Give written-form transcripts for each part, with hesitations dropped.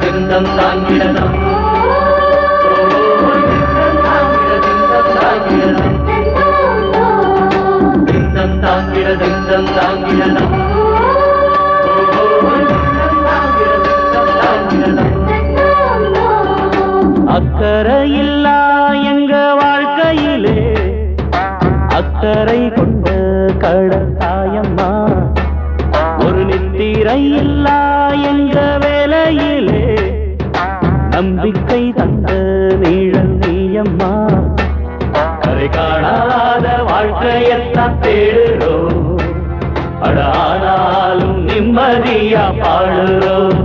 திந்தம் தாங்கிடதம் திந்தம் தாங்கிட திந்தம் தாங்கிடதம் அக்கறையில்லா எங்க வாழ்க்கையிலே அக்கறை கொண்ட கடல் தாயம்மா ஒரு நித்திரை இல்லா எங்க வேலையிலே நம்பிக்கை தந்த நீழல் நீயம்மா கரை காணாத வாழ்க்கையத்தான் தேடுறோம் ஆனாலும் நிம்மதியா பாடுறோம்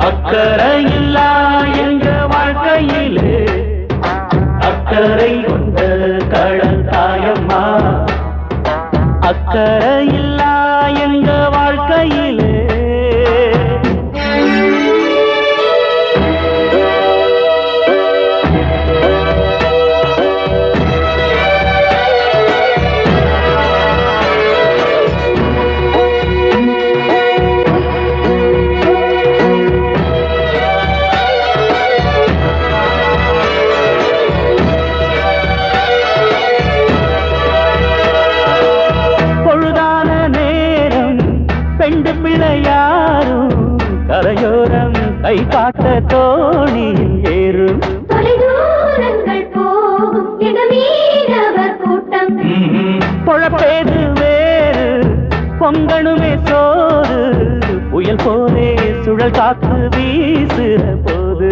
அக்கறையில்லா எங்க வாழ்க்கையிலே அக்கறை கொண்ட கடல் தாயம்மா அக்கறையில்லா எங்க வாழ்க்கையிலே பெண்டு பிள்ளையாரும் கரையோரம் கை காட்ட தோணியில் ஏறும் பொழப்பேது வேறு பொங்கணுமே சோறு புயல் போலே சுழல் காத்து வீசுற போது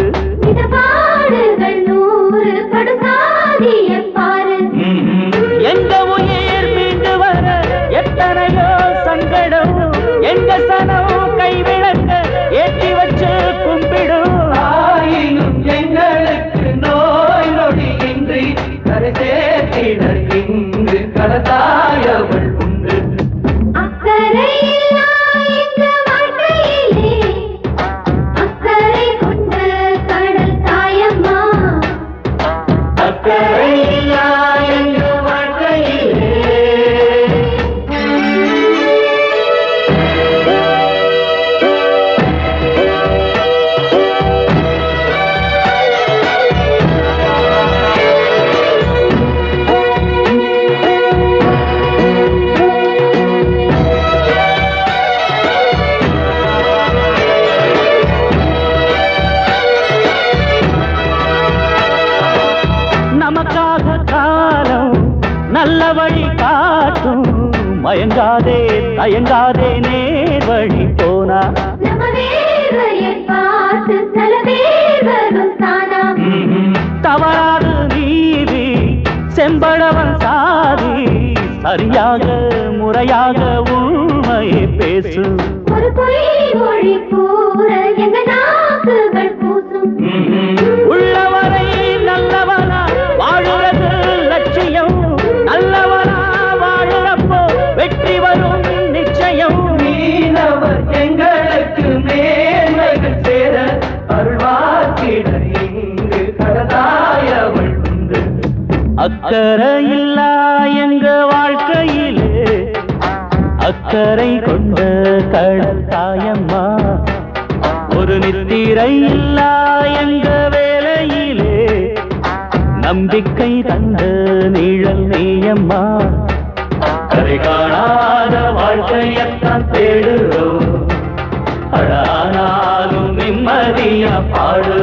எங்க உயிர் மீண்டு வர எத்தனையோ சங்கடம் எங்க சனம் கைவிளக்க ஏற்றி வச்சு கும்பிடும் ஆயினும் எங்களுக்கு நோய் நொடி இன்றி கரை சேர்த்திட இங்கு கடத்தாயவள் உண்டு அக்கறையில்லா எங்க வாழ்க்கையிலே நமக்காக காலம் நல்ல வழி காட்டும் மயங்காதே தயங்காதே நேர் வழி போனா தவறாது நீதி செம்படவன் சாதி சரியாக முறையாக உண்மையை பேசு உள்ளவரை நல்லவனா வாழுறது லட்சியம் நல்லவனா வாழுறப்போ வெற்றி வரும் நிச்சயம் மீனவர் எங்களுக்கு மேன்மைகள் சேர அருள்வாக்கிட இங்கு கடதாயவள் உண்டு அக்கறையில்லா எங்க வாழ்க்கையிலே அக்கறை கொண்ட கடல் தாயம்மா ஒரு நித்திரை இல்லா எங்க வேலையிலே நம்பிக்கை தந்த நீழல் நீயம்மா கரை காணாத வாழ்க்கையத்தான் தேடுறோம் ஆனாலும் நிம்மதியா பாடு